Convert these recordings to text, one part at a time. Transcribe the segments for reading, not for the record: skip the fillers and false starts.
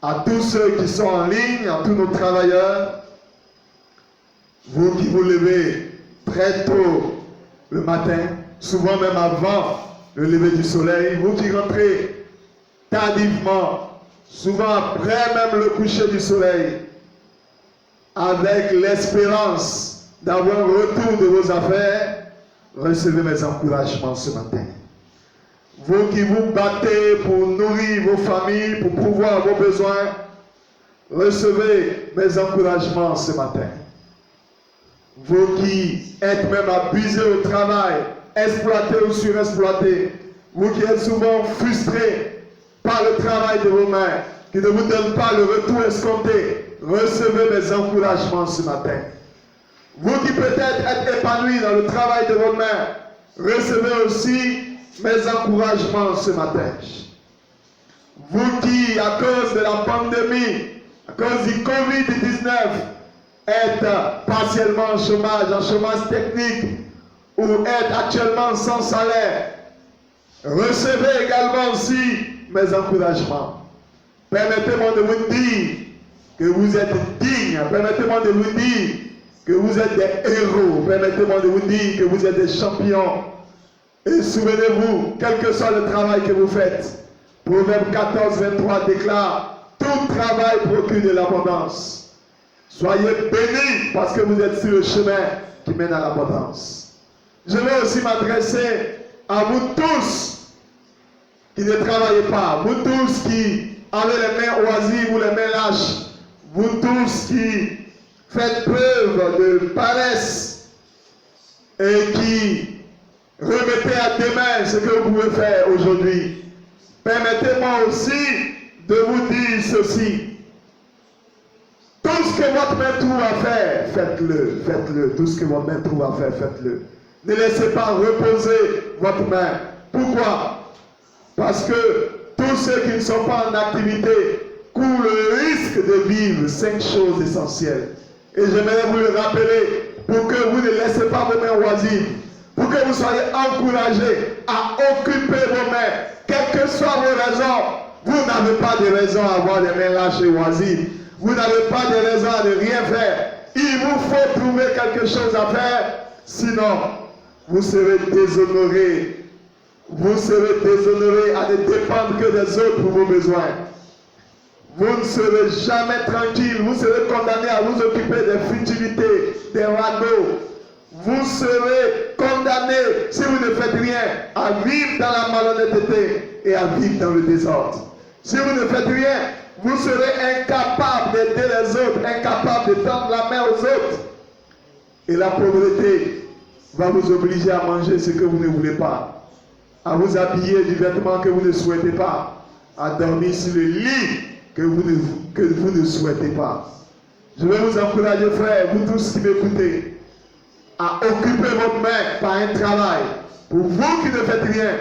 à tous ceux qui sont en ligne, à tous nos travailleurs, vous qui vous levez très tôt le matin, souvent même avant le lever du soleil, vous qui rentrez tardivement, souvent après même le coucher du soleil, avec l'espérance d'avoir un retour de vos affaires, recevez mes encouragements ce matin. Vous qui vous battez pour nourrir vos familles, pour pourvoir vos besoins, recevez mes encouragements ce matin. Vous qui êtes même abusés au travail, exploités ou surexploités, vous qui êtes souvent frustrés par le travail de vos mains, qui ne vous donne pas le retour escompté, recevez mes encouragements ce matin. Vous qui peut-être êtes épanouis dans le travail de vos mains, recevez aussi mes encouragements ce matin. Vous qui, à cause de la pandémie, à cause du Covid-19, êtes partiellement en chômage technique, ou êtes actuellement sans salaire, recevez également aussi mes encouragements. Permettez-moi de vous dire que vous êtes dignes. Permettez-moi de vous dire que vous êtes des héros. Permettez-moi de vous dire que vous êtes des champions. Et souvenez-vous, quel que soit le travail que vous faites, Proverbe 14, 23 déclare, tout travail procure de l'abondance. Soyez bénis parce que vous êtes sur le chemin qui mène à l'abondance. Je vais aussi m'adresser à vous tous qui ne travaillez pas, vous tous qui avez les mains oisives ou les mains lâches, vous tous qui faites preuve de paresse et qui remettez à demain ce que vous pouvez faire aujourd'hui. Permettez-moi aussi de vous dire ceci. Tout ce que votre main trouve à faire, faites-le, faites-le. Tout ce que votre main trouve à faire, faites-le. Ne laissez pas reposer votre main. Pourquoi? Parce que tous ceux qui ne sont pas en activité courent le risque de vivre 5 choses essentielles. Et j'aimerais vous le rappeler pour que vous ne laissez pas vos mains oisives, pour que vous soyez encouragés à occuper vos mains, quelles que soient vos raisons. Vous n'avez pas de raison à avoir les mains lâches et oisives. Vous n'avez pas de raison à ne rien faire. Il vous faut trouver quelque chose à faire, sinon vous serez déshonorés. Vous serez déshonorés à ne dépendre que des autres pour vos besoins. Vous ne serez jamais tranquille. Vous serez condamné à vous occuper des futilités, des ragots. Vous serez condamné, si vous ne faites rien, à vivre dans la malhonnêteté et à vivre dans le désordre. Si vous ne faites rien, vous serez incapable d'aider les autres, incapable de tendre la main aux autres. Et la pauvreté va vous obliger à manger ce que vous ne voulez pas, à vous habiller du vêtement que vous ne souhaitez pas, à dormir sur le lit que vous ne souhaitez pas. Je vais vous encourager, frères, vous tous qui m'écoutez, à occuper votre main par un travail. Pour vous qui ne faites rien,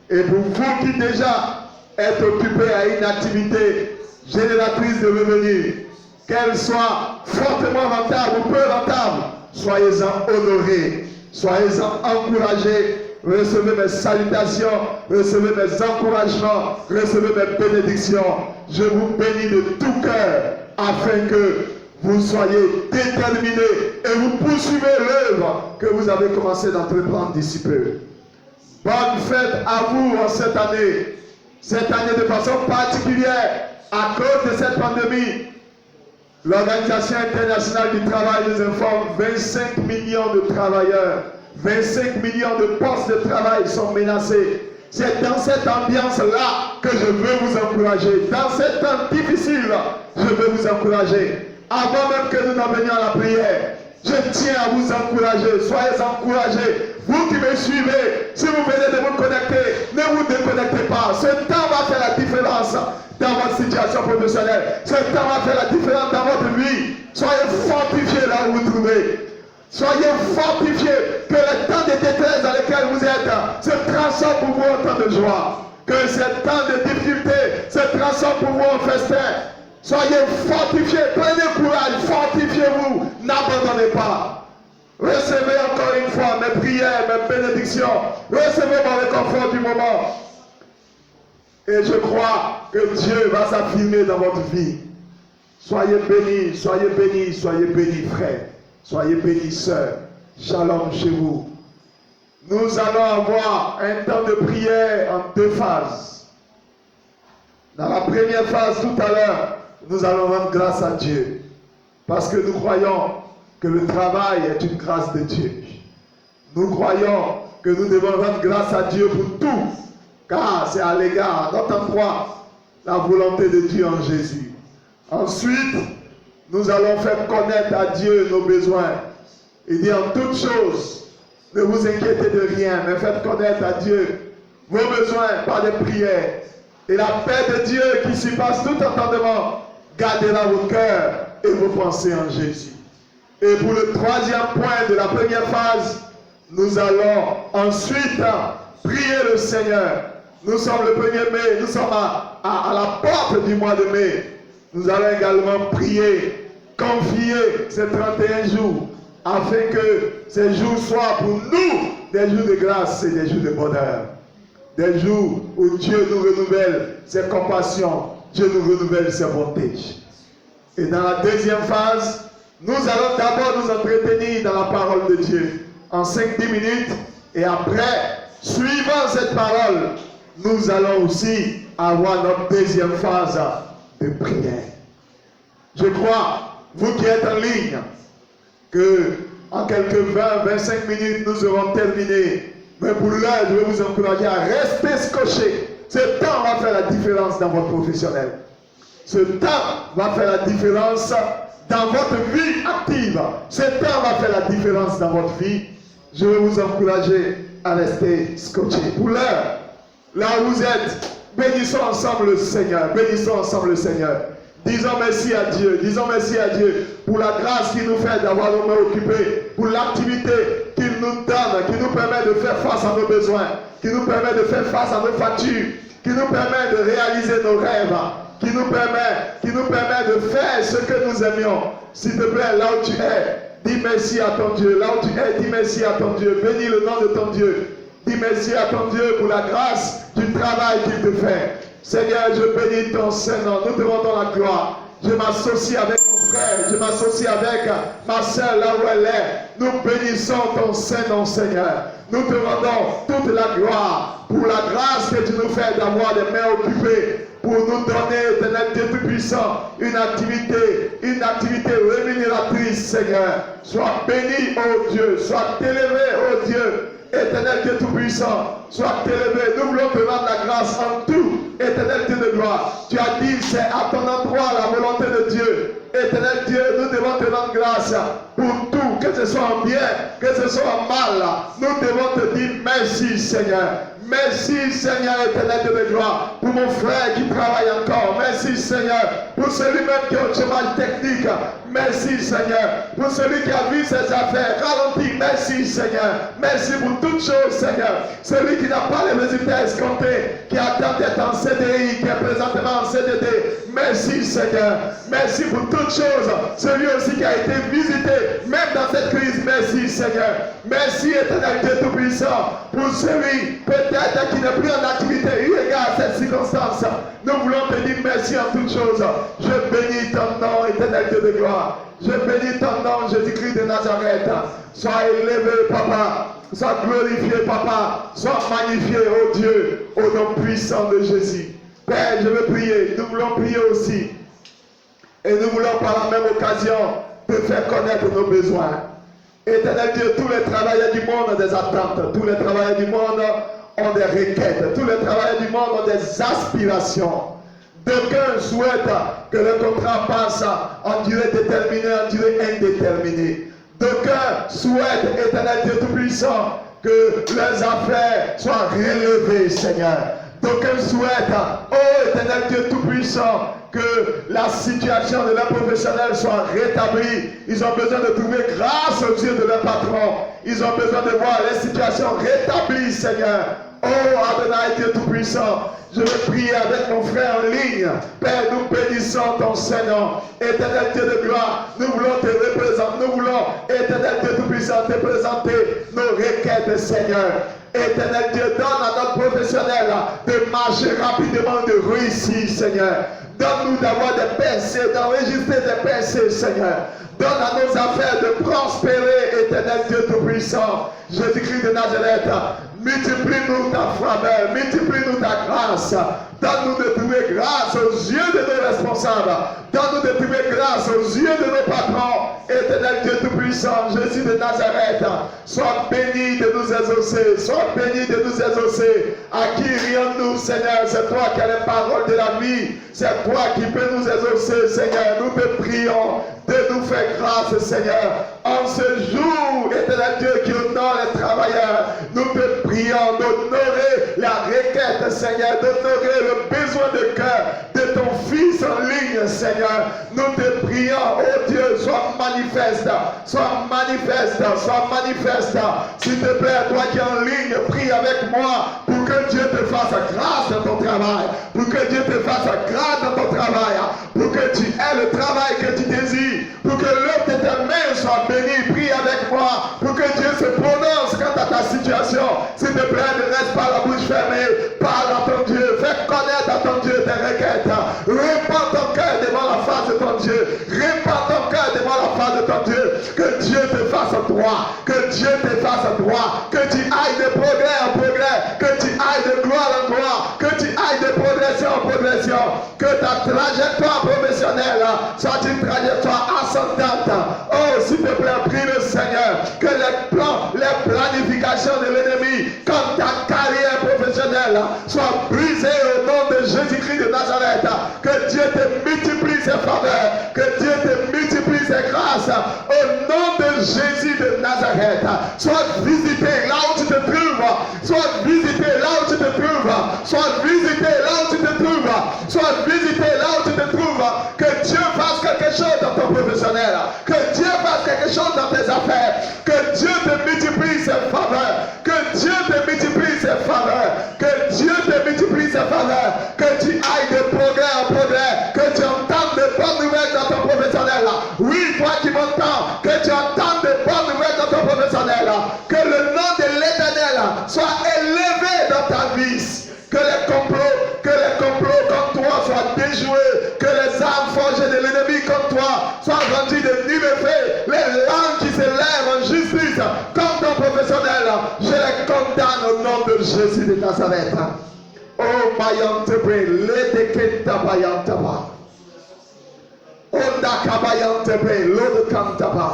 et pour vous qui déjà êtes occupés à une activité génératrice de revenus, qu'elle soit fortement rentable ou peu rentable, soyez-en honorés, soyez-en encouragés. Recevez mes salutations, recevez mes encouragements, recevez mes bénédictions. Je vous bénis de tout cœur afin que vous soyez déterminés et vous poursuivez l'œuvre que vous avez commencé d'entreprendre d'ici peu. Bonne fête à vous en cette année de façon particulière à cause de cette pandémie. L'Organisation internationale du travail nous informe 25 millions de travailleurs. 25 millions de postes de travail sont menacés. C'est dans cette ambiance-là que je veux vous encourager. Dans ces temps difficiles, je veux vous encourager. Avant même que nous n'en venions à la prière, je tiens à vous encourager. Soyez encouragés. Vous qui me suivez, si vous venez de vous connecter, ne vous déconnectez pas. Ce temps va faire la différence dans votre situation professionnelle. Ce temps va faire la différence dans votre vie. Soyez fortifiés là où vous vous trouvez. Soyez fortifiés, que le temps de détresse dans lequel vous êtes se transforme pour vous en temps de joie. Que ce temps de difficulté se transforme pour vous en festin. Soyez fortifiés, prenez courage, fortifiez-vous, n'abandonnez pas. Recevez encore une fois mes prières, mes bénédictions. Recevez mon réconfort du moment. Et je crois que Dieu va s'affirmer dans votre vie. Soyez bénis, soyez bénis, soyez bénis, frères. Soyez bénis, sœurs. Shalom chez vous. Nous allons avoir un temps de prière en 2 phases. Dans la première phase, tout à l'heure, nous allons rendre grâce à Dieu. Parce que nous croyons que le travail est une grâce de Dieu. Nous croyons que nous devons rendre grâce à Dieu pour tout. Car c'est à l'égard, notre endroit, la volonté de Dieu en Jésus. Ensuite, nous allons faire connaître à Dieu nos besoins. Il dit en toutes choses, ne vous inquiétez de rien, mais faites connaître à Dieu vos besoins par des prières. Et la paix de Dieu qui surpasse tout entendement gardera vos cœurs et vos pensées en Jésus. Et pour le 3e point de la première phase, nous allons ensuite prier le Seigneur. Nous sommes le 1er mai, nous sommes à la porte du mois de mai. Nous allons également prier, confier ces 31 jours, afin que ces jours soient pour nous des jours de grâce et des jours de bonheur. Des jours où Dieu nous renouvelle ses compassions, Dieu nous renouvelle ses bontés. Et dans la 2e phase, nous allons d'abord nous entretenir dans la parole de Dieu en 5-10 minutes. Et après, suivant cette parole, nous allons aussi avoir notre 2e phase de prière. Je crois, vous qui êtes en ligne, que en quelques 20-25 minutes, nous aurons terminé. Mais pour l'heure, je vais vous encourager à rester scotché. Ce temps va faire la différence dans votre professionnel. Ce temps va faire la différence dans votre vie active. Ce temps va faire la différence dans votre vie. Je vais vous encourager à rester scotché. Pour l'heure, là où vous êtes, bénissons ensemble le Seigneur. Bénissons ensemble le Seigneur. Disons merci à Dieu. Disons merci à Dieu pour la grâce qu'il nous fait d'avoir nos mains occupées, pour l'activité qu'il nous donne, qui nous permet de faire face à nos besoins, qui nous permet de faire face à nos factures, qui nous permet de réaliser nos rêves, qui nous permet de faire ce que nous aimions. S'il te plaît, là où tu es, dis merci à ton Dieu. Là où tu es, dis merci à ton Dieu. Bénis le nom de ton Dieu. Dis merci à ton Dieu pour la grâce du travail qu'il te fait. Seigneur, je bénis ton Saint-Nom. Nous te rendons la gloire. Je m'associe avec mon frère. Je m'associe avec ma soeur là où elle est. Nous bénissons ton Saint-Nom, Seigneur. Nous te rendons toute la gloire pour la grâce que tu nous fais d'avoir des mains occupées, pour nous donner, éternel Dieu Tout-Puissant, une activité rémunératrice, Seigneur. Sois béni, ô Dieu. Sois élevé, ô Dieu. Éternel Dieu Tout-Puissant, sois élevé. Nous voulons te rendre la grâce en tout. Éternel Dieu de gloire, tu as dit, c'est à ton endroit la volonté de Dieu. Éternel Dieu, nous devons te rendre grâce pour tout, que ce soit en bien, que ce soit en mal. Nous devons te dire merci, Seigneur. Merci, Seigneur, éternel Dieu de gloire, pour mon frère qui travaille encore. Merci, Seigneur, pour celui-même qui est au chômage technique. Merci, Seigneur, pour celui qui a vu ses affaires ralenties. Merci, Seigneur. Merci pour toutes choses, Seigneur. Celui qui n'a pas les résultats escomptés, qui attend d'être en CDI, qui est présentement en CDD. Merci, Seigneur. Merci pour toutes choses. Celui aussi qui a été visité, même dans cette crise. Merci, Seigneur. Merci, éternel Dieu Tout-Puissant, pour celui peut-être qui n'est plus en activité, eu égard à cette circonstance. Nous voulons te dire merci en toutes choses. Je bénis ton nom, éternel Dieu de gloire. Je bénis ton nom, Jésus-Christ de Nazareth. Sois élevé, Papa. Sois glorifié, Papa. Sois magnifié, ô Dieu, au nom puissant de Jésus. Père, je veux prier. Nous voulons prier aussi. Et nous voulons par la même occasion te faire connaître nos besoins. Éternel Dieu, tous les travailleurs du monde ont des attentes. Tous les travailleurs du monde ont des requêtes. Tous les travailleurs du monde ont des aspirations. D'aucuns souhaitent que le contrat passe en durée déterminée, en durée indéterminée. D'aucuns souhaitent, éternel Dieu Tout-Puissant, que leurs affaires soient relevées, Seigneur. D'aucuns souhaitent, oh éternel Dieu Tout-Puissant, que la situation de leurs professionnels soit rétablie. Ils ont besoin de trouver grâce aux yeux de leur patron. Ils ont besoin de voir les situations rétablies, Seigneur. Oh Adonai, Dieu Tout-Puissant, je veux prier avec mon frère en ligne. Père, nous bénissons ton Seigneur. Éternel Dieu de gloire, nous voulons te représenter, nous voulons, Éternel Dieu Tout-Puissant, te présenter nos requêtes, Seigneur. Éternel Dieu, donne à notre professionnel de marcher rapidement, de réussir, Seigneur. Donne-nous d'avoir des percées, d'enregistrer des percées, Seigneur. Donne à nos affaires de prospérer, Éternel Dieu Tout-Puissant. Jésus-Christ de Nazareth, multiplie-nous ta faveur, multiplie-nous ta grâce. Donne-nous de trouver grâce aux yeux de nos responsables. Donne-nous de trouver grâce aux yeux de nos patrons. Éternel Dieu Tout-Puissant, Jésus de Nazareth, sois béni de nous exaucer. Sois béni de nous exaucer. À qui rions-nous, Seigneur? C'est toi qui as les paroles de la vie. C'est toi qui peux nous exaucer, Seigneur. Nous te prions de nous faire grâce, Seigneur. En ce jour, Éternel Dieu, qui honore les travailleurs, nous te prions d'honorer la requête, Seigneur, d'honorer le besoin de cœur de ton Fils en ligne, Seigneur. Nous te prions, oh Dieu, sois manifeste, sois manifeste, sois manifeste. S'il te plaît, toi qui es en ligne, prie avec moi pour que Dieu te fasse grâce dans ton travail, pour que Dieu te fasse grâce dans ton travail, pour que tu aies le travail que tu désires, pour que l'œuvre de tes mains soit bénie. Prie avec moi pour que Dieu se prononce quant à ta situation. S'il te plaît, ne reste pas la bouche fermée. Parle à ton Dieu, fais connaître à ton Dieu tes requêtes. Répands ton cœur devant la face de ton Dieu. Répands ton cœur devant la face de ton Dieu. Que Dieu te fasse droit, que Dieu te fasse droit, que tu ailles de progrès en progrès, que tu ailles de gloire en gloire, que tu ailles de progression en progression, que ta trajectoire professionnelle soit une trajectoire ascendante. Oh, s'il te plaît, prie le Seigneur, que les plans, les planifications de l'ennemi, comme ta carrière professionnelle, soient brisées au nom de Jésus-Christ de Nazareth. Que Dieu te multiplie ses faveurs, que Dieu te multiplie ses grâces, au nom de Jésus de Nazareth. Sois visité là où tu te trouves, sois visité là où tu te trouves, sois visité là où tu te trouves, sois visité là où tu te trouves. Que Dieu fasse quelque chose dans ton professionnel, que Dieu fasse quelque chose dans tes affaires, que Dieu te multiplie ses faveurs, que Dieu te multiplie ses faveurs, que Dieu te multiplie ses faveurs, que tu ailles de progrès en progrès, que tu entendes de bonnes nouvelles dans ton professionnel. Oui, toi qui m'entends, que tu entendes de bonnes nouvelles dans ton professionnel, que le nom de l'Éternel soit élevé dans ta vie, que les complots contre toi soient déjoués, que les armes forgées de l'ennemi contre toi soient rendues de nul effet, les langues qui se lèvent en justice contre ton professionnel, je les condamne au nom de Jésus de Nazareth. Oh, Mayantebe, Ledekenta Bayantaba, Onda Kabayantebe, Lodekantaba,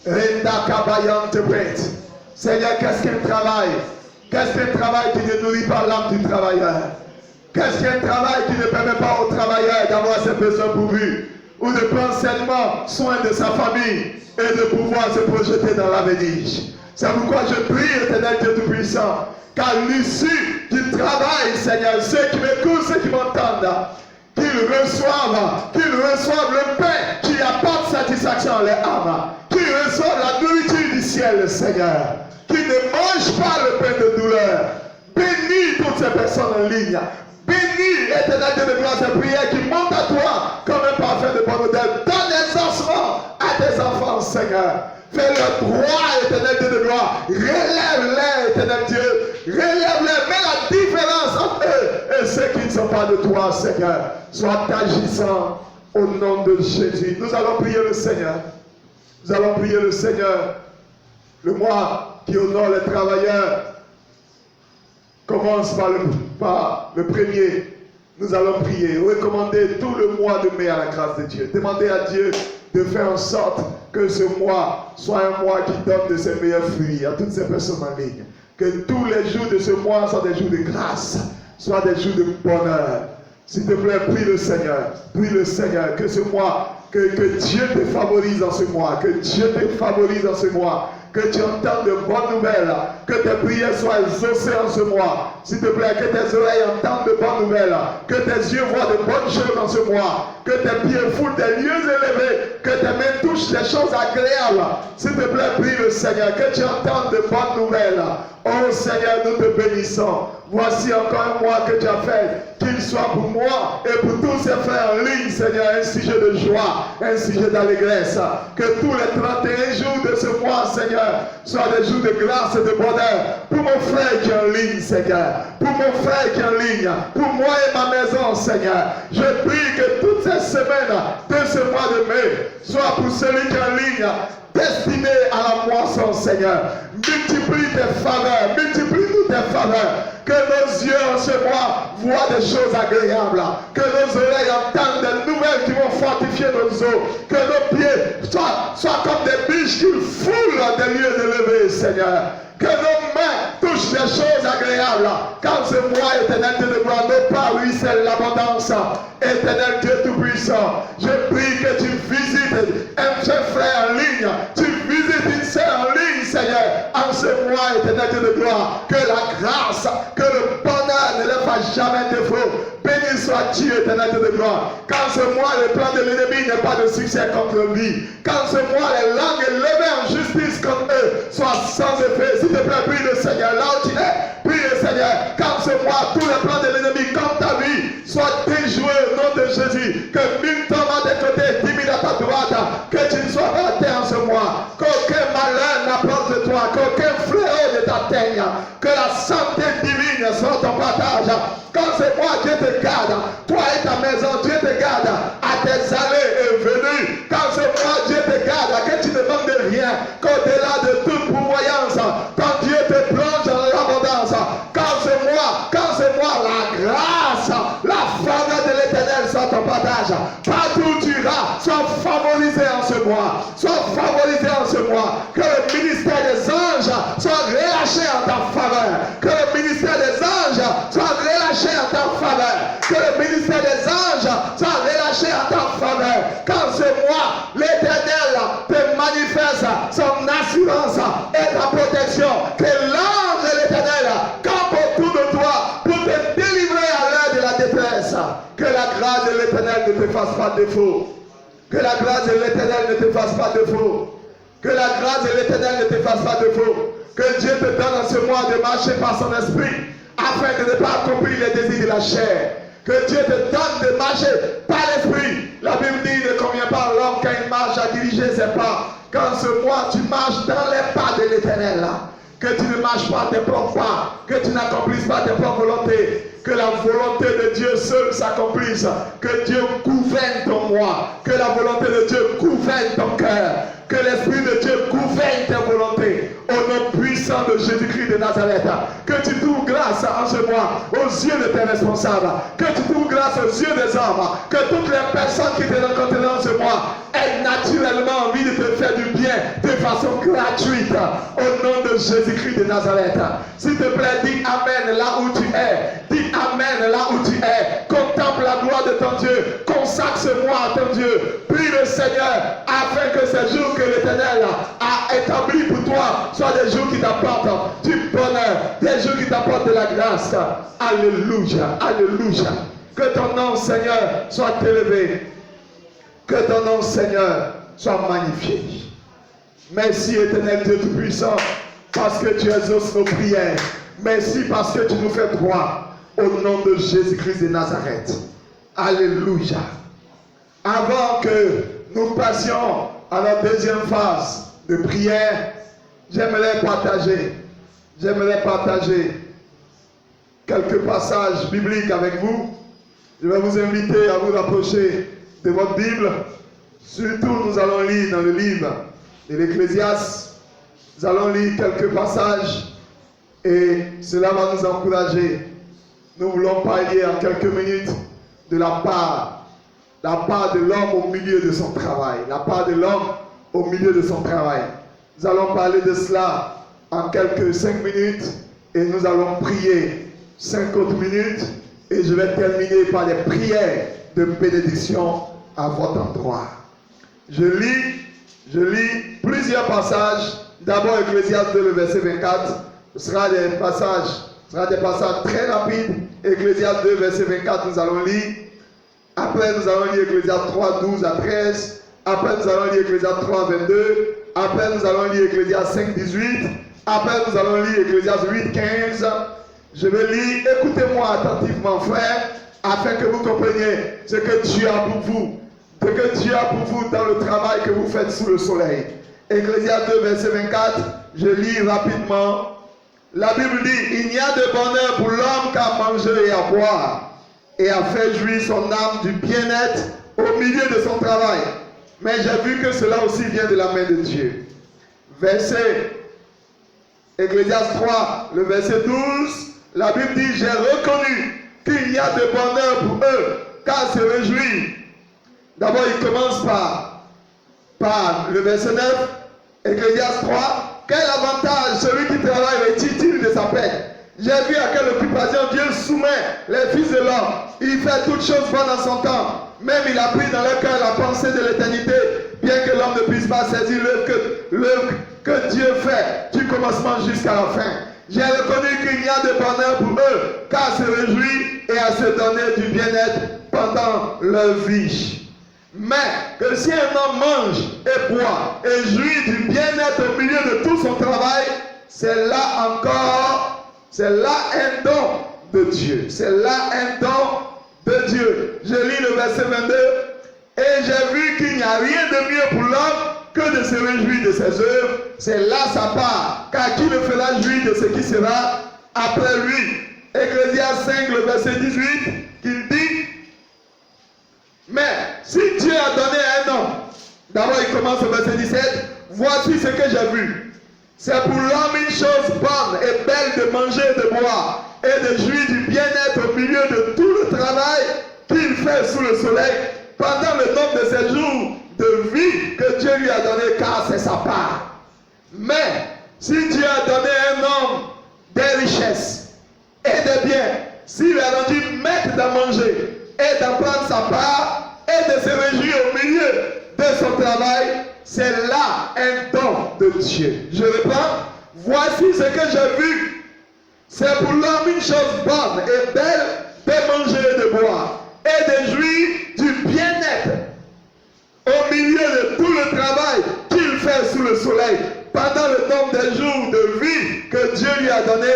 Renda Kabayantebe. Seigneur, qu'est-ce qu'un travail? Qu'est-ce qu'un travail qui ne nourrit pas l'âme du travailleur? Qu'est-ce qu'un travail qui ne permet pas au travailleur d'avoir ses besoins pourvus ou de prendre sainement soin de sa famille et de pouvoir se projeter dans l'avenir? C'est pourquoi je prie, Éternel Dieu Tout-Puissant, qu'à l'issue du travail, Seigneur, ceux qui m'écoutent, ceux qui m'entendent, qu'ils reçoivent le pain qui apporte satisfaction à leur âme, qu'ils reçoivent la nourriture du ciel, Seigneur, qu'ils ne mangent pas le pain de douleur. Bénis toutes ces personnes en ligne. Bénis, Éternel Dieu de gloire, ces prières qui montent à toi comme un parfum de bonne odeur. Donne exaucement à tes enfants, Seigneur. Fais-le droit, Éternel Dieu de gloire. Relève-les, Éternel Dieu. Relève-les. Mets la différence entre eux et ceux qui ne sont pas de toi, Seigneur. Sois agissant au nom de Jésus. Nous allons prier le Seigneur. Nous allons prier le Seigneur. Le mois qui honore les travailleurs commence par le premier. Nous allons prier, recommander tout le mois de mai à la grâce de Dieu. Demander à Dieu de faire en sorte que ce mois soit un mois qui donne de ses meilleurs fruits à toutes ces personnes en ligne. Que tous les jours de ce mois soient des jours de grâce, soient des jours de bonheur. S'il te plaît, prie le Seigneur, que ce mois, que Dieu te favorise dans ce mois, que Dieu te favorise dans ce mois, que tu entendes de bonnes nouvelles, que tes prières soient exaucées en ce mois. S'il te plaît, que tes oreilles entendent de bonnes nouvelles, que tes yeux voient de bonnes choses dans ce mois, que tes pieds foulent des lieux élevés, que tes mains touchent des choses agréables. S'il te plaît, prie le Seigneur, que tu entendes de bonnes nouvelles. Oh Seigneur, nous te bénissons. Voici encore un mois que tu as fait, qu'il soit pour moi et pour tous ces frères en ligne, Seigneur, un sujet de joie, un sujet d'allégresse. Que tous les 31 jours de ce mois, Seigneur, soient des jours de grâce et de bonheur. Pour mon frère qui est en ligne, Seigneur. Pour mon frère qui est en ligne. Pour moi et ma maison, Seigneur. Je prie que toutes ces semaines de ce mois de mai soient pour celui qui est en ligne, destiné à la moisson, Seigneur. Multiplie tes faveurs, multiplie-nous tes faveurs. Que nos yeux en ce mois voient des choses agréables. Que nos oreilles entendent des nouvelles qui vont fortifier nos os. Que nos pieds soient comme des biches qui foulent des lieux élevés, Seigneur. Que nos mains touchent des choses agréables. Quand ce mois, éternel Dieu de gloire, nos pas ruisselle l'abondance. Éternel Dieu Tout-Puissant, je prie que tu visites un frère en ligne. Tu visites une sœur en ligne, Seigneur. En ce mois, éternel Dieu de gloire, que la grâce, que le bonheur ne leur fasse jamais défaut. Béni sois-tu, éternel Dieu de gloire. Quand ce mois, le plan de l'ennemi n'est pas de succès contre lui. Quand ce mois, les langues levées en justice contre eux soient sans effet. S'il te plaît, prie le Seigneur. Là où tu es, prie le Seigneur. Quand ce mois, tous les plans de l'ennemi contre ta vie soient déjoués au nom de Jésus. Que 1000 tombent à tes côtés, 10 000 à ta droite. Que tu ne sois pas terre en ce mois. Qu'aucun malheur n'approche de toi. Qu'aucun fléau ne t'atteigne. Que la santé divine soit ton partage. Quand c'est moi, Dieu te garde. Toi et ta maison, Dieu te garde à tes allées et venues. Quand c'est moi, Dieu te garde. Que tu ne manques de rien. Qu'au-delà de toute pourvoyance, quand Dieu te plonge dans l'abondance. Quand c'est moi, la grâce, la faveur de l'Éternel soit ton partage. Partout où tu iras, sois favorisé en ce mois. Sois favorisé en ce mois. Que le ministère des anges soit relâché en ta faveur. Que le ministère des anges soit relâché en ta faveur. Que le ministère des anges soit relâché en ta faveur. Quand ce mois, l'Éternel te manifeste son assurance et ta protection. Que l'ange de l'Éternel campe autour de toi pour te délivrer à l'heure de la détresse. Que la grâce de l'Éternel ne te fasse pas défaut. Que la grâce de l'Éternel ne te fasse pas défaut. Que la grâce de l'Éternel ne te fasse pas défaut. Que Dieu te donne en ce mois de marcher par son esprit afin de ne pas accomplir les désirs de la chair. Que Dieu te donne de marcher par l'esprit. La Bible dit ne convient pas à l'homme quand il marche à diriger ses pas. Quand ce mois tu marches dans les pas de l'Éternel. Que tu ne marches pas tes propres pas. Que tu n'accomplisses pas tes propres volontés. Que la volonté de Dieu seule s'accomplisse. Que Dieu gouverne ton moi. Que la volonté de Dieu gouverne ton cœur. Que l'Esprit de Dieu gouverne tes volontés. Au nom puissant de Jésus-Christ de Nazareth. Que tu trouves grâce en ce mois aux yeux de tes responsables. Que tu trouves grâce aux yeux des hommes. Que toutes les personnes qui te rencontrent dans ce mois aient naturellement envie de te faire du bien de façon gratuite. Au nom de Jésus-Christ de Nazareth. S'il te plaît, dis Amen là où tu es. Dis Amen là où tu es. Contemple la gloire de ton Dieu. Consacre ce mois à ton Dieu. Prie le Seigneur afin que ces jours que l'Éternel a établis pour toi soient des jours qui t'apportent du bonheur, des jours qui t'apportent de la grâce. Alléluia, alléluia. Que ton nom, Seigneur, soit élevé. Que ton nom, Seigneur, soit magnifié. Merci, Éternel Dieu Tout-Puissant, parce que tu exauces nos prières. Merci parce que tu nous fais droit. Au nom de Jésus-Christ de Nazareth. Alléluia. Avant que nous passions à la deuxième phase de prière, j'aimerais partager quelques passages bibliques avec vous. Je vais vous inviter à vous rapprocher de votre Bible. Surtout, nous allons lire dans le livre de l'Ecclésiaste. Nous allons lire quelques passages et cela va nous encourager. Nous voulons parler en quelques minutes de la part de l'homme au milieu de son travail. La part de l'homme au milieu de son travail. Nous allons parler de cela en quelques 5 minutes et nous allons prier 5 autres minutes et je vais terminer par des prières de bénédiction à votre endroit. Je lis plusieurs passages. D'abord Ecclésiaste 2, le verset 24. Ce sera des passages très rapides. Ecclésiaste 2, verset 24, nous allons lire. Après, nous allons lire Ecclésiaste 3, 12 à 13. Après, nous allons lire Ecclésiaste 3, 22. Après, nous allons lire Ecclésiaste 5, 18. Après, nous allons lire Ecclésiaste 8, 15. Je vais lire, écoutez-moi attentivement, frère, afin que vous compreniez ce que Dieu a pour vous. Ce que Dieu a pour vous dans le travail que vous faites sous le soleil. Ecclésiaste 2, verset 24, je lis rapidement. La Bible dit, il n'y a de bonheur pour l'homme qu'à manger et à boire, et à faire jouir son âme du bien-être au milieu de son travail. Mais j'ai vu que cela aussi vient de la main de Dieu. Verset Ecclésiaste 3, le verset 12, la Bible dit, j'ai reconnu qu'il y a de bonheur pour eux, qu'à se réjouir. D'abord, il commence par le verset 9, Ecclésiaste 3. Quel avantage celui qui travaille retire-t-il de sa peine? J'ai vu à quelle occupation Dieu soumet les fils de l'homme. Il fait toutes choses bonnes en son temps. Même il a pris dans leur cœur la pensée de l'éternité, bien que l'homme ne puisse pas saisir l'œuvre que Dieu fait du commencement jusqu'à la fin. J'ai reconnu qu'il y a de bonheur pour eux, qu'à se réjouir et à se donner du bien-être pendant leur vie. Mais que si un homme mange et boit et jouit du bien-être au milieu de tout son travail, c'est là encore, c'est là un don de Dieu. C'est là un don de Dieu. Je lis le verset 22. Et j'ai vu qu'il n'y a rien de mieux pour l'homme que de se réjouir de ses œuvres. C'est là sa part. Car qui le fera jouir de ce qui sera après lui? Ecclésiaste 5, le verset 18, qu'il dit, mais si Dieu a donné à un homme, d'abord il commence au verset 17, voici ce que j'ai vu. C'est pour l'homme une chose bonne et belle de manger et de boire et de jouir du bien-être au milieu de tout le travail qu'il fait sous le soleil pendant le nombre de ses jours de vie que Dieu lui a donné, car c'est sa part. Mais si Dieu a donné à un homme des richesses et des biens, s'il a rendu maître d'en manger et d'en prendre sa part et de se réjouir au milieu de son travail, c'est là un don de Dieu. Je reprends. Voici ce que j'ai vu. C'est pour l'homme une chose bonne et belle de manger et de boire et de jouir du bien-être au milieu de tout le travail qu'il fait sous le soleil pendant le nombre des jours de vie que Dieu lui a donné,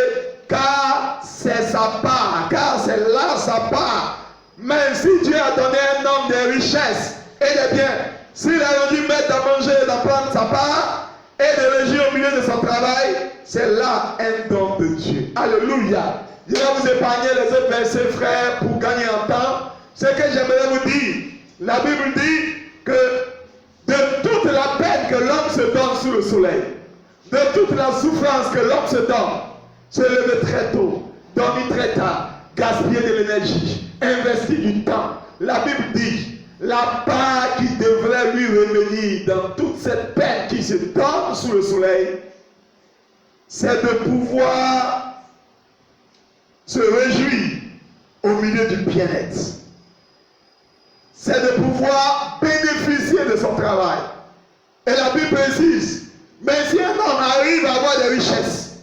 car c'est sa part, car c'est là sa part. Mais si Dieu a donné à un homme des richesses et des biens, s'il a rendu maître à manger et d'en prendre sa part et de réjouir au milieu de son travail, c'est là un don de Dieu. Alléluia. Je vais vous épargner les autres versets, frères, pour gagner en temps. Ce que j'aimerais vous dire, la Bible dit que de toute la peine que l'homme se donne sous le soleil, de toute la souffrance que l'homme se donne, se lever très tôt, dormir très tard, gaspiller de l'énergie, investir du temps. La Bible dit, la part qui devrait lui revenir dans toute cette peine qui se donne sous le soleil, c'est de pouvoir se réjouir au milieu du bien-être. C'est de pouvoir bénéficier de son travail. Et la Bible précise, mais si un homme arrive à avoir des richesses,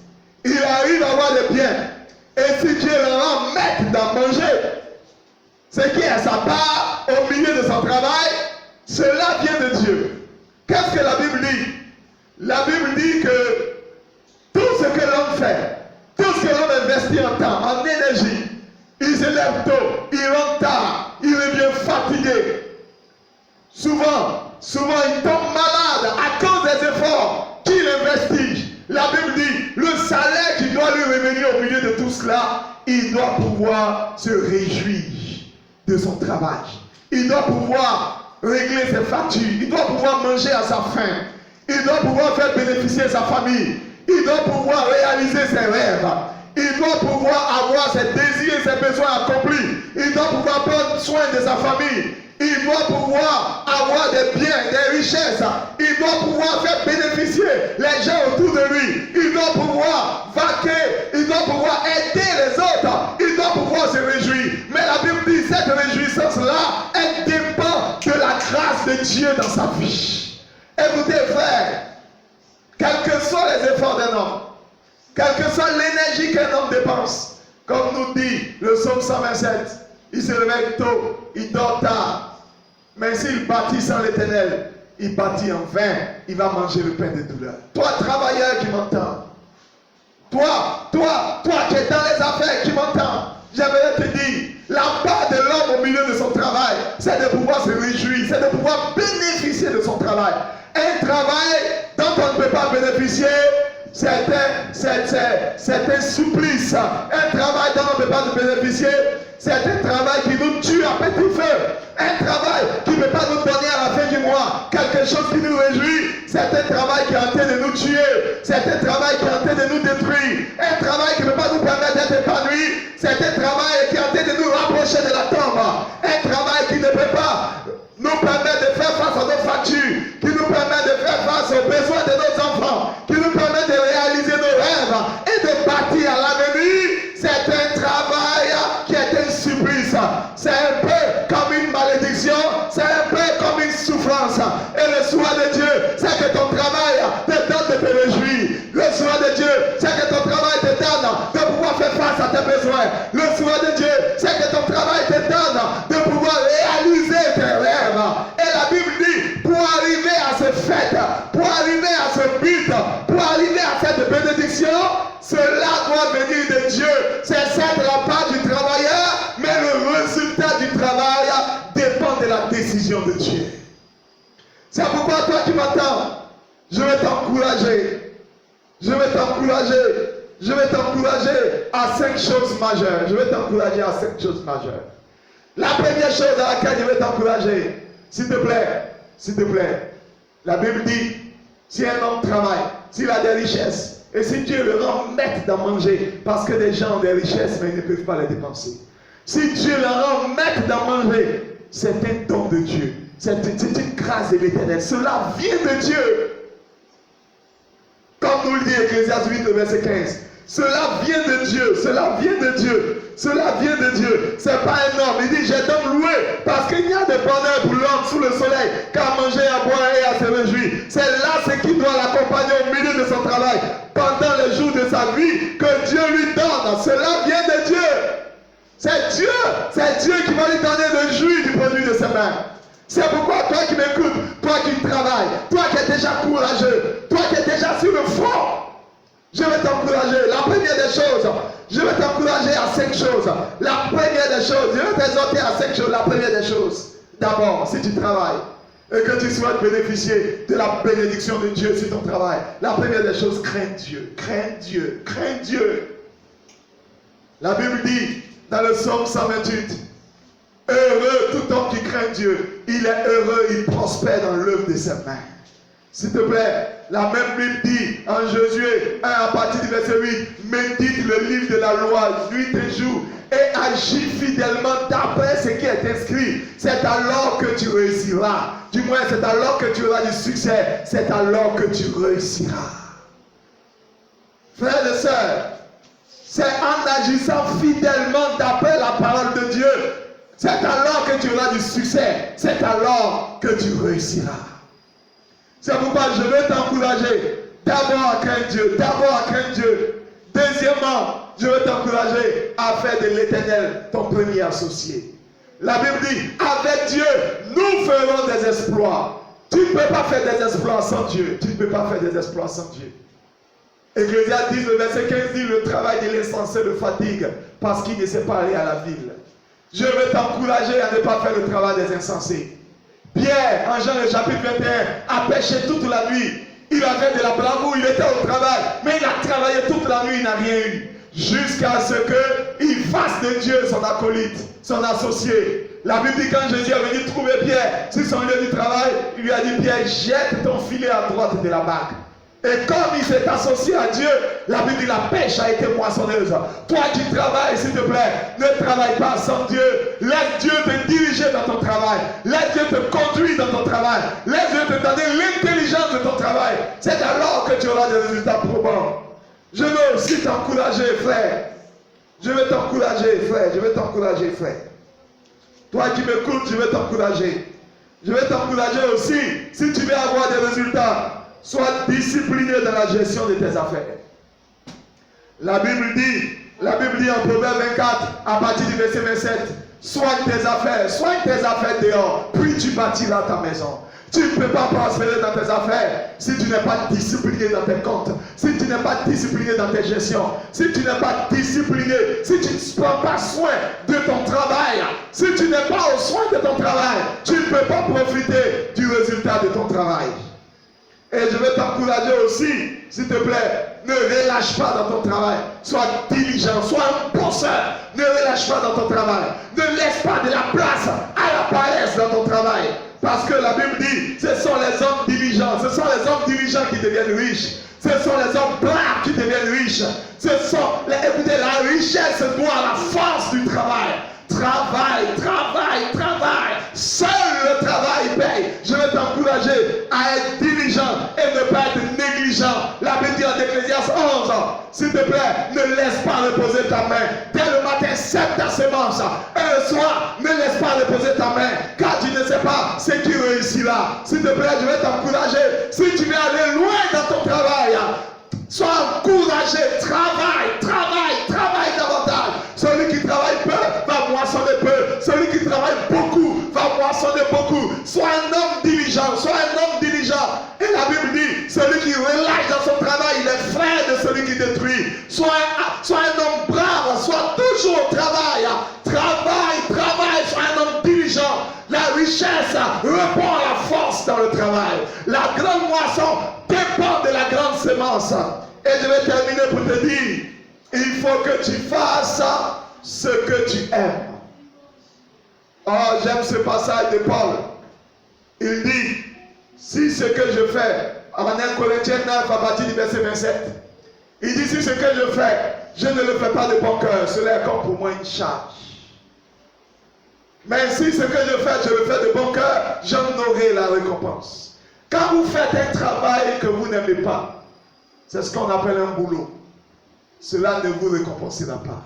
il arrive à avoir des biens, et si Dieu le rend maître d'en manger, ce qui est sa part au milieu de son travail, cela vient de Dieu. Qu'est-ce que la Bible dit? La Bible dit que tout ce que l'homme fait, tout ce que l'homme investit en temps, en énergie, il se lève tôt, il rentre tard, il revient fatigué. Souvent, il tombe malade à cause des efforts qu'il investit. La Bible dit, le salaire qui doit lui revenir au milieu de tout cela, il doit pouvoir se réjouir de son travail. Il doit pouvoir régler ses factures. Il doit pouvoir manger à sa faim. Il doit pouvoir faire bénéficier sa famille. Il doit pouvoir réaliser ses rêves. Il doit pouvoir avoir ses désirs et ses besoins accomplis. Il doit pouvoir prendre soin de sa famille. Il doit pouvoir avoir des biens, des richesses. Il doit pouvoir faire bénéficier les gens autour de lui. Il doit pouvoir vaquer. Il doit pouvoir aider les autres. Il doit pouvoir se réjouir. Mais la Bible dit cette réjouissance-là, elle dépend de la grâce de Dieu dans sa vie. Écoutez, frère, quels que soient les efforts d'un homme, quelle que soit l'énergie qu'un homme dépense, comme nous dit le psaume 127, il se réveille tôt, il dort tard. Mais s'il bâtit sans l'Éternel, il bâtit en vain, il va manger le pain de douleur. Toi, travailleur qui m'entends, toi qui es dans les affaires, qui m'entends, j'aimerais te dire, la part de l'homme au milieu de son travail, c'est de pouvoir se réjouir, c'est de pouvoir bénéficier de son travail. Un travail dont on ne peut pas bénéficier, c'est un supplice. Un travail dont on ne peut pas bénéficier, c'est un travail qui nous tue à petit feu. Un travail qui ne peut pas nous donner à la fin du mois quelque chose qui nous réjouit. C'est un travail qui est en train de nous tuer. C'est un travail qui est en train de nous détruire. Un travail qui ne peut pas nous permettre d'être épanouis. C'est un travail qui est en train de nous rapprocher de la tombe. Un travail qui ne peut pas nous permettre de faire face à nos factures, qui nous permet de faire face aux besoins de nos enfants, qui nous permet de réaliser nos rêves et de bâtir à l'avenir. C'est un travail qui est un supplice. C'est un peu comme une malédiction, c'est un peu comme une souffrance. Et le souhait de Dieu, c'est que ton travail te donne de te réjouir. Le souhait de Dieu, c'est que ton travail te donne de pouvoir faire face à tes besoins. Le souhait de Dieu, c'est que ton travail te donne de pouvoir réaliser tes rêves. Et la Bible dit, pour arriver à ce fait, pour arriver à ce but, pour arriver à cette bénédiction, cela doit venir de Dieu. C'est certes la part du travailleur, mais le résultat du travail dépend de la décision de Dieu. C'est pourquoi toi qui m'entends, je vais t'encourager. Je vais t'encourager. Je vais t'encourager à 5 choses majeures. Je vais t'encourager à 5 choses majeures. La première chose à laquelle je vais t'encourager, s'il te plaît, la Bible dit, si un homme travaille, s'il a des richesses, et si Dieu le rend maître d'en manger, parce que des gens ont des richesses, mais ils ne peuvent pas les dépenser. Si Dieu le rend maître d'en manger, c'est un don de Dieu. C'est une grâce de l'Éternel. Cela vient de Dieu. Comme nous le dit Ecclésiaste 8, le verset 15. Cela vient de Dieu. Cela vient de Dieu. Cela vient de Dieu. Ce n'est pas un homme. Il dit, j'ai donc loué. Parce qu'il y a de bonheur pour l'homme sous le soleil qu'à manger, à boire et à se réjouir. C'est là ce qui doit l'accompagner au milieu de son travail. Pendant les jours de sa vie que Dieu lui donne. Cela vient de Dieu. C'est Dieu. C'est Dieu qui va lui donner le jus du produit de ses mains. C'est pourquoi toi qui m'écoutes, toi qui travailles, toi qui es déjà courageux, toi qui es déjà sur le front, je vais t'encourager. La première des choses, je vais t'encourager à 5 choses. La première des choses, je vais t'exhorter à 5 choses. La première des choses, d'abord, si tu travailles et que tu souhaites bénéficier de la bénédiction de Dieu sur ton travail, la première des choses, crains Dieu. Crains Dieu. Crains Dieu. La Bible dit dans le psaume 128, heureux tout homme qui craint Dieu. Il est heureux, il prospère dans l'œuvre de ses mains. S'il te plaît, la même Bible dit en Josué 1 à partir du verset 8, médite le livre de la loi nuit et jour et agis fidèlement d'après ce qui est inscrit. C'est alors que tu réussiras. Du moins, c'est alors que tu auras du succès. C'est alors que tu réussiras. Frères et sœurs, c'est en agissant fidèlement d'après la parole de Dieu. C'est alors que tu auras du succès. C'est alors que tu réussiras. C'est pourquoi je veux t'encourager d'abord à craindre Dieu. D'abord à craindre Dieu. Deuxièmement, je veux t'encourager à faire de l'Éternel ton premier associé. La Bible dit, avec Dieu, nous ferons des exploits. Tu ne peux pas faire des exploits sans Dieu. Tu ne peux pas faire des exploits sans Dieu. Ecclésiaste 10, le verset 15 dit, le travail de l'insensé le fatigue parce qu'il ne sait pas aller à la ville. Je veux t'encourager à ne pas faire le travail des insensés. Pierre, en Jean le chapitre 21, a péché toute la nuit. Il avait de la bravoure, il était au travail, mais il a travaillé toute la nuit, il n'a rien eu. Jusqu'à ce qu'il fasse de Dieu son acolyte, son associé. La Bible dit quand Jésus est venu trouver Pierre sur son lieu du travail, il lui a dit, Pierre, jette ton filet à droite de la barque. Et comme il s'est associé à Dieu, la Bible dit la pêche a été moissonneuse. Toi qui travailles, s'il te plaît, ne travaille pas sans Dieu. Laisse Dieu te diriger dans ton travail. Laisse Dieu te conduire dans ton travail. Laisse Dieu te donner l'intelligence de ton travail. C'est alors que tu auras des résultats probants. Je veux aussi t'encourager, frère. Je vais t'encourager, frère. Je vais t'encourager, frère. Toi qui m'écoutes, je vais t'encourager. Je vais t'encourager aussi, si tu veux avoir des résultats, sois discipliné dans la gestion de tes affaires. La Bible dit en Proverbe 24, à partir du verset 27, soigne tes affaires dehors, puis puis tu bâtiras ta maison. Tu ne peux pas prospérer dans tes affaires si tu n'es pas discipliné dans tes comptes, si tu n'es pas discipliné dans tes gestions, si tu n'es pas discipliné, si tu ne prends pas soin de ton travail, si tu n'es pas au soin de ton travail, tu ne peux pas profiter du résultat de ton travail. Et je veux t'encourager aussi, s'il te plaît, ne relâche pas dans ton travail. Sois diligent, sois un bosseur. Ne relâche pas dans ton travail. Ne laisse pas de la place à la paresse dans ton travail. Parce que la Bible dit, ce sont les hommes diligents. Ce sont les hommes diligents qui deviennent riches. Ce sont les hommes braves qui deviennent riches. Écoutez, la richesse doit à la force du travail. Travail, travail, travail. Seul le travail paye. Je veux t'encourager à être diligent et ne pas être négligent. La Bible dit en Ecclésiaste 11, s'il te plaît, ne laisse pas reposer ta main. Dès le matin, sème ta semence. Et le soir, ne laisse pas reposer ta main. Car tu ne sais pas ce qui réussira. S'il te plaît, je vais t'encourager. Si tu veux aller loin dans ton travail, sois encouragé. Travaille, travaille, travaille davantage. Celui qui travaille peu va moissonner peu. Celui qui travaille beaucoup va moissonner beaucoup. Sois un homme diligent. Sois un homme diligent. Et la Bible dit, celui qui relâche dans son travail, il est frère de celui qui détruit. Sois un homme brave. Sois toujours au travail. Travaille, travaille. Sois un homme diligent. La richesse répond à la force dans le travail. La grande moisson dépend de la grande semence. Et je vais terminer pour te dire, il faut que tu fasses ce que tu aimes. Oh, j'aime ce passage de Paul. Il dit, si ce que je fais, en 1 Corinthiens 9, à partir du verset 27, il dit, si ce que je fais, je ne le fais pas de bon cœur, cela est comme pour moi une charge. Mais si ce que je fais, je le fais de bon cœur, j'en aurai la récompense. Quand vous faites un travail que vous n'aimez pas, c'est ce qu'on appelle un boulot. Cela ne vous récompensera pas.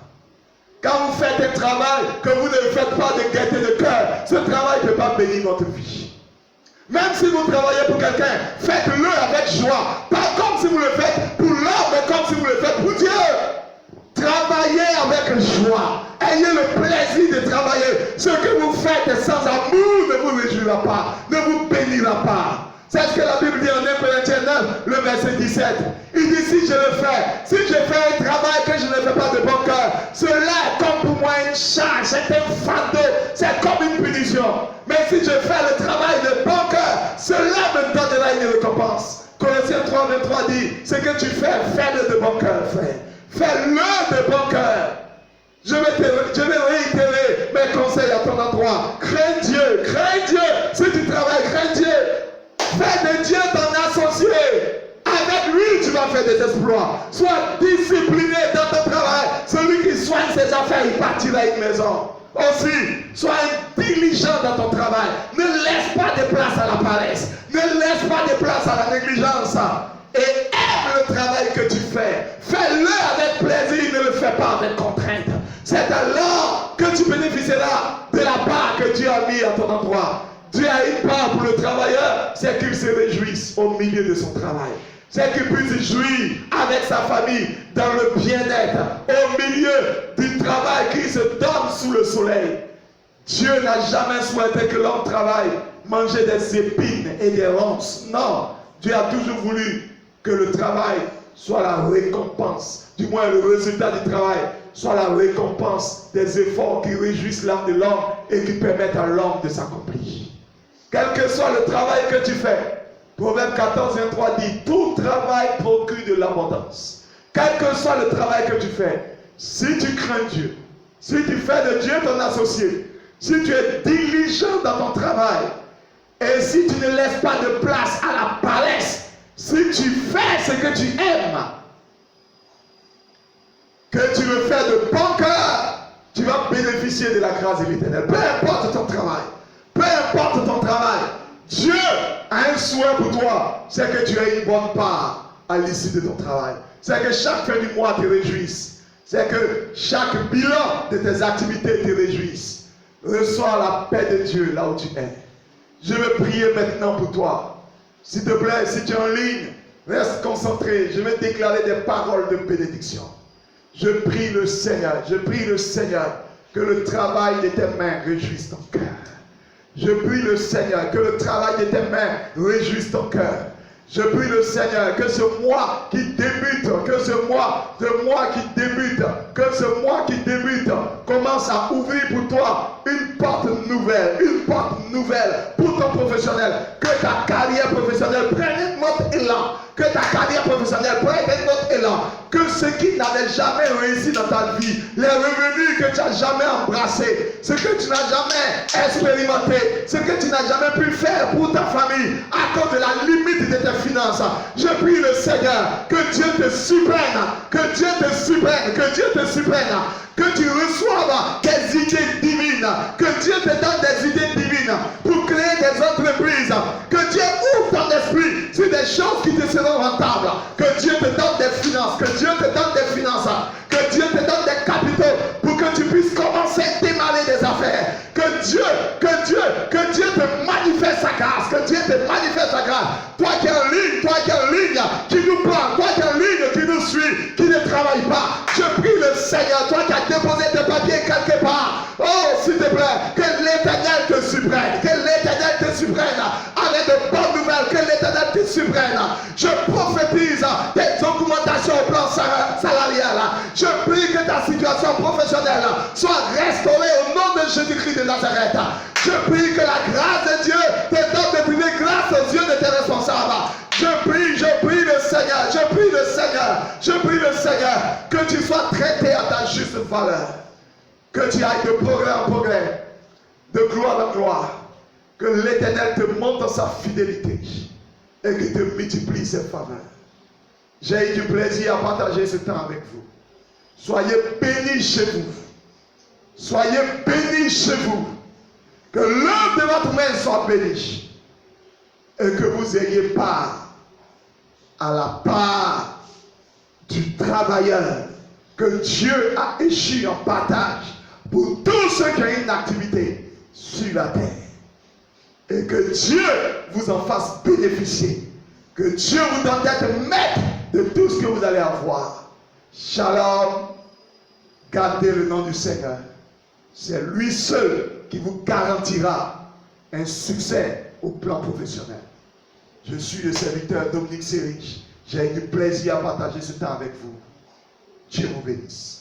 Quand vous faites un travail que vous ne faites pas de gaieté de cœur, ce travail ne peut pas bénir votre vie. Même si vous travaillez pour quelqu'un, faites-le avec joie. Pas comme si vous le faites pour l'homme, mais comme si vous le faites pour Dieu. Travaillez avec joie. Ayez le plaisir de travailler. Ce que vous faites sans amour ne vous réjouira pas, ne vous bénira pas. C'est ce que la Bible dit en 1 Corinthiens 9, le verset 17. Il dit, si je le fais, si je fais un travail que je ne fais pas de bon cœur, cela est comme pour moi une charge, c'est un fardeau, c'est comme une punition. Mais si je fais le travail de bon cœur, cela me donnera une récompense. Colossiens 3, 23 dit, ce que tu fais, fais-le de bon cœur, frère. Fais-le de bon cœur. Je vais réitérer mes conseils à ton endroit. Crains Dieu, crains Dieu. Si tu travailles, crains Dieu. Fais de Dieu ton associé. Avec lui, tu vas faire des exploits. Sois discipliné dans ton travail. Celui qui soigne ses affaires, il partira une maison. Aussi, sois diligent dans ton travail. Ne laisse pas de place à la paresse. Ne laisse pas de place à la négligence. Et aime le travail que tu fais. Fais-le avec plaisir, ne le fais pas avec contrainte. C'est alors que tu bénéficieras de la part que Dieu a mis à ton endroit. Dieu a une part pour le travailleur, c'est qu'il se réjouisse au milieu de son travail. C'est qu'il puisse jouir avec sa famille dans le bien-être, au milieu du travail qui se donne sous le soleil. Dieu n'a jamais souhaité que l'homme travaille, manger des épines et des ronces. Non, Dieu a toujours voulu que le travail soit la récompense, du moins le résultat du travail, soit la récompense des efforts qui réjouissent l'âme de l'homme et qui permettent à l'homme de s'accomplir. Quel que soit le travail que tu fais, Proverbe 14, 23 dit, tout travail procure de l'abondance. Quel que soit le travail que tu fais, si tu crains Dieu, si tu fais de Dieu ton associé, si tu es diligent dans ton travail, et si tu ne laisses pas de place à la paresse, si tu fais ce que tu aimes, que tu le fais de bon cœur, tu vas bénéficier de la grâce de l'Éternel. Peu importe ton travail. Peu importe ton travail. Dieu a un souhait pour toi. C'est que tu aies une bonne part à l'issue de ton travail. C'est que chaque fin du mois te réjouisse. C'est que chaque bilan de tes activités te réjouisse. Reçois la paix de Dieu là où tu es. Je vais prier maintenant pour toi. S'il te plaît, si tu es en ligne, reste concentré. Je vais déclarer des paroles de bénédiction. Je prie le Seigneur, que le travail de tes mains réjouisse ton cœur. Je prie le Seigneur que le travail de tes mains réjouisse ton cœur. Je prie le Seigneur que ce mois qui débute, que ce mois qui débute commence à ouvrir pour toi une porte nouvelle pour ton professionnel. Que ta carrière professionnelle prenne un autre élan. Que ta carrière professionnelle prenne un autre élan. Que ce qui n'avait jamais réussi dans ta vie, les revenus que tu n'as jamais embrassés, ce que tu n'as jamais expérimenté, ce que tu n'as jamais pu faire pour ta famille à cause de la limite de tes finances. Je prie le Seigneur que Dieu te supprenne, que Dieu te supprenne, que Dieu te supprenne, que tu reçoives des idées divines, que Dieu te donne des idées divines pour créer des entreprises, que Dieu ouvre ton esprit sur des choses qui te seront rentables, que Dieu te donne des finances, que Dieu te donne des finances, que Dieu te donne des capitaux pour que tu puisses commencer à démarrer des affaires, que Dieu te manifeste sa grâce, que Dieu te manifeste sa grâce. Toi qui es en ligne, qui nous parle, toi qui es en ligne, qui nous suit, qui ne travaille pas, je prie le Seigneur, toi qui as déposé tes papiers quelque part, oh s'il te plaît, que l'Éternel te supprenne, avec de bonnes nouvelles, que l'Éternel te supprenne. Je prophétise des augmentations au plan salarial. Je prie que ta situation professionnelle soit restaurée au nom de Jésus-Christ de Nazareth. Je prie que la grâce de Dieu te donne de trouver grâce aux yeux de tes responsables. Je prie le Seigneur, que tu sois traité à ta juste valeur. Que tu ailles de progrès en progrès, de gloire en gloire. Que l'Éternel te montre sa fidélité et qu'il te multiplie ses faveurs. J'ai eu du plaisir à partager ce temps avec vous. Soyez bénis chez vous. Soyez bénis chez vous. Que l'œuvre de votre main soit bénie. Et que vous ayez part à la part du travailleur que Dieu a échu en partage pour tous ceux qui ont une activité sur la terre. Et que Dieu vous en fasse bénéficier. Que Dieu vous donne d'être maître de tout ce que vous allez avoir. Shalom. Gardez le nom du Seigneur. C'est lui seul qui vous garantira un succès au plan professionnel. Je suis le serviteur Dominique Sérige. J'ai eu du plaisir à partager ce temps avec vous. Dieu vous bénisse.